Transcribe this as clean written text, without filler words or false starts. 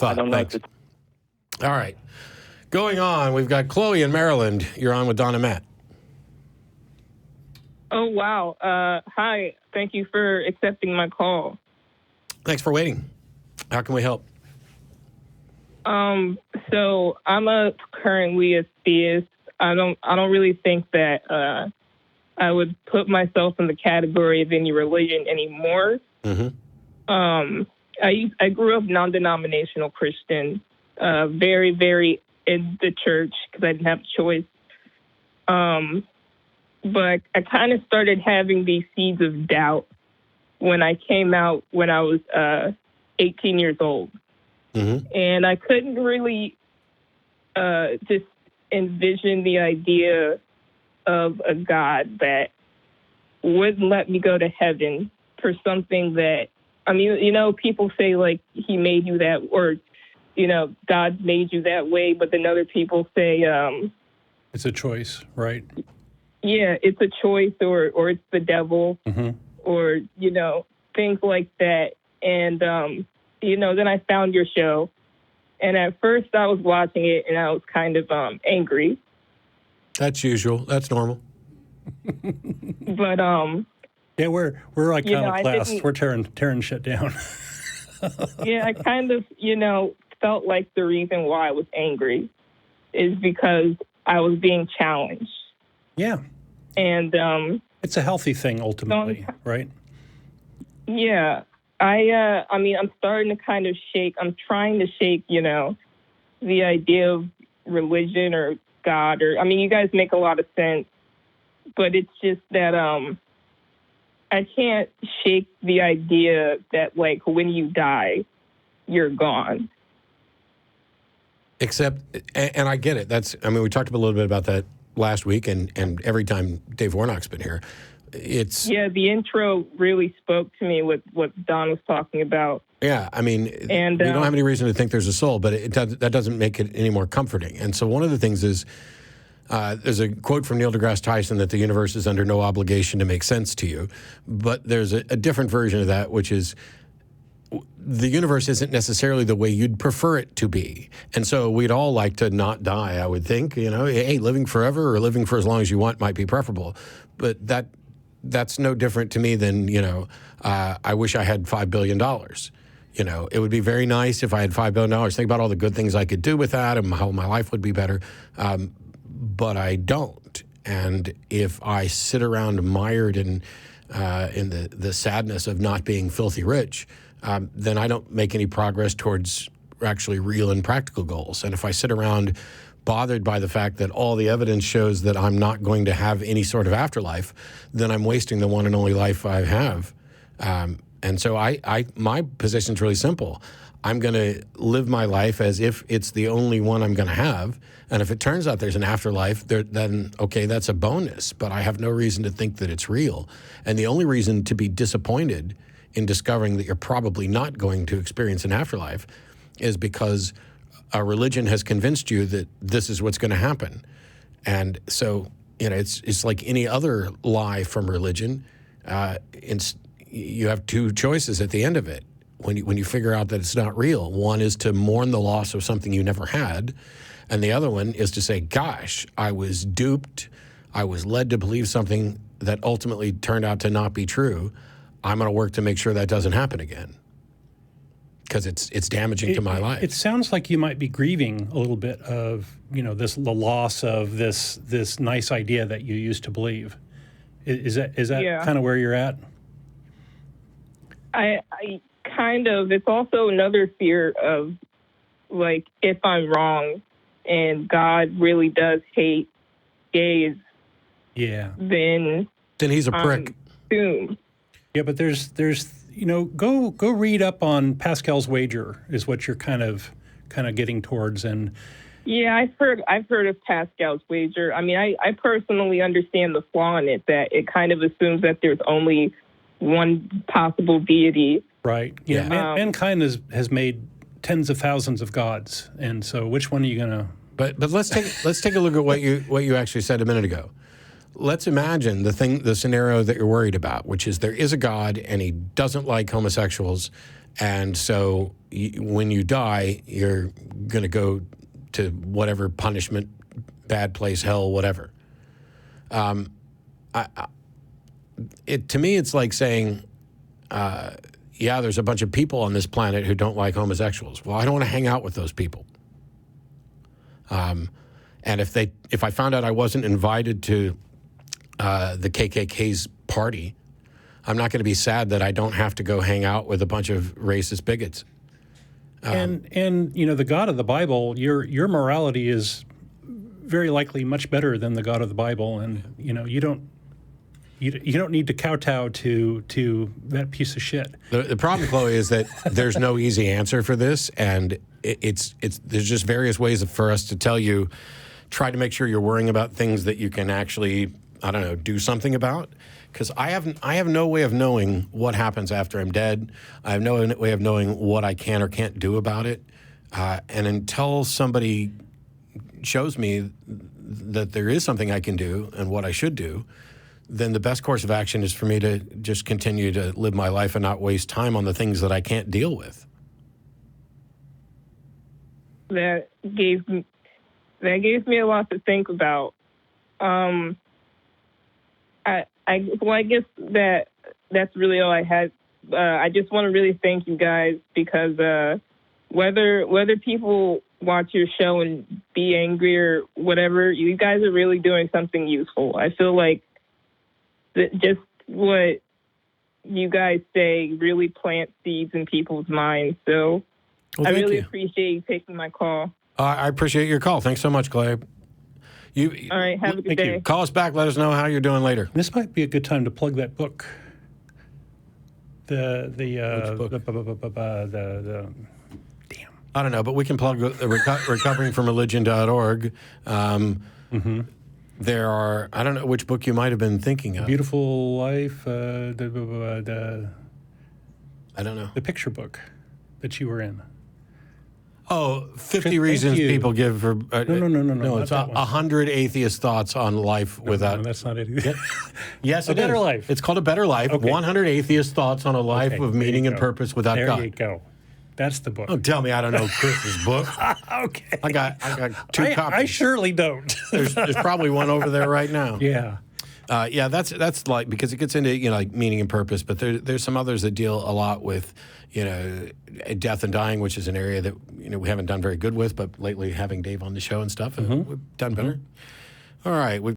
I don't know. Thanks. All right. Going on, we've got Chloe in Maryland. You're on with Don and Matt. Oh, wow. Hi. Thank you for accepting my call. Thanks for waiting. How can we help? So I'm currently a theist. I don't really think that I would put myself in the category of any religion anymore. Mm-hmm. I grew up non-denominational Christian, very, very in the church because I didn't have a choice. But I kind of started having these seeds of doubt when I came out when I was 18 years old. Mm-hmm. And I couldn't really just envision the idea of a God that wouldn't let me go to heaven for something that, I mean, you know, people say like he made you that, or, you know, God made you that way. But then other people say, it's a choice, right? Yeah, it's a choice, or it's the devil, Mm-hmm. or, you know, things like that. And, you know, then I found your show. And at first I was watching it and I was kind of angry. That's usual. That's normal. But yeah, we're like class. didn't- We're tearing shit down. yeah, I kind of, you know, felt like the reason why I was angry is because I was being challenged. Yeah. And It's a healthy thing ultimately, right? yeah, I mean, I'm starting to kind of shake. I'm trying to shake, you know, the idea of religion or God, or, I mean, you guys make a lot of sense, but it's just that I can't shake the idea that, like, when you die, you're gone. Except, and I get it. We talked a little bit about that last week, and every time Dave Warnock's been here, it's... Yeah, the intro really spoke to me with what Don was talking about. Yeah, I mean, and, we don't have any reason to think there's a soul, but that doesn't make it any more comforting. And so one of the things is, there's a quote from Neil deGrasse Tyson that the universe is under no obligation to make sense to you. But there's a different version of that, which is the universe isn't necessarily the way you'd prefer it to be. And so we'd all like to not die, I would think. You know, hey, living forever or living for as long as you want might be preferable. But that's no different to me than, you know, I wish I had $5 billion. You know, it would be very nice if I had $5 billion. Think about all the good things I could do with that and how my life would be better. But I don't. And if I sit around mired in the sadness of not being filthy rich, then I don't make any progress towards actually real and practical goals. And if I sit around bothered by the fact that all the evidence shows that I'm not going to have any sort of afterlife, then I'm wasting the one and only life I have. And so my position's really simple. I'm going to live my life as if it's the only one I'm going to have. And if it turns out there's an afterlife, then, okay, that's a bonus. But I have no reason to think that it's real. And the only reason to be disappointed in discovering that you're probably not going to experience an afterlife is because a religion has convinced you that this is what's going to happen. And so, you know, it's like any other lie from religion. You have two choices at the end of it. When you figure out that it's not real, one is to mourn the loss of something you never had, and the other one is to say, gosh, I was duped. I was led to believe something that ultimately turned out to not be true. I'm going to work to make sure that doesn't happen again because it's damaging to my life. It sounds like you might be grieving a little bit of, you know, the loss of this nice idea that you used to believe. Is that Yeah. kind of where you're at? I kind of. It's also another fear of, like, if I'm wrong and God really does hate gays, Yeah. then he's a prick. I'm doomed. Yeah, but there's you know, go read up on Pascal's wager is what you're kind of getting towards. And yeah, I've heard of Pascal's wager. I mean, I personally understand the flaw in it, that it kind of assumes that there's only one possible deity. Right. Yeah. Mankind has made tens of thousands of gods, and so which one are you gonna? But let's take a look at what you actually said a minute ago. Let's imagine the scenario that you're worried about, which is there is a God and he doesn't like homosexuals, And so when you die, you're going to go to whatever punishment, bad place, hell, whatever. To me, it's like saying, yeah, there's a bunch of people on this planet who don't like homosexuals. Well, I don't want to hang out with those people. And if I found out I wasn't invited to the KKK's party, I'm not going to be sad that I don't have to go hang out with a bunch of racist bigots. And the God of the Bible, your morality is very likely much better than the God of the Bible, and you don't need to kowtow to that piece of shit. The problem, Chloe, is that there's no easy answer for this, and it's there's just various ways for us to tell you, try to make sure you're worrying about things that you can actually, do something about. Because I have no way of knowing what happens after I'm dead. I have no way of knowing what I can or can't do about it. And until somebody shows me that there is something I can do and what I should do, then the best course of action is for me to just continue to live my life and not waste time on the things that I can't deal with. That gave me a lot to think about. I guess that's really all I had. I just want to really thank you guys, because whether people watch your show and be angry or whatever, you guys are really doing something useful. I feel like that just what you guys say really plants seeds in people's minds. So I really appreciate you taking my call. I appreciate your call. Thanks so much, Clay. All right, have a good day. Call us back. Let us know how you're doing later. This might be a good time to plug that book. Which book? The damn. I don't know, but we can plug recoveringfromreligion.org. There are, I don't know which book you might have been thinking of. Beautiful Life. I don't know. The picture book that you were in. Oh, 50 reasons people give for... No, it's 100 atheist thoughts on life without... No, that's not it. Yes, A Better Life. It's called A Better Life. Okay. 100 atheist thoughts on a life of meaning and purpose without God. There you go. That's the book. Don't tell me I don't know Chris's book. Okay. I got two copies. I surely don't. There's probably one over there right now. Yeah. That's like, because it gets into like meaning and purpose, but there's some others that deal a lot with death and dying, which is an area that we haven't done very good with, but lately having Dave on the show and stuff, and we've done better. All right,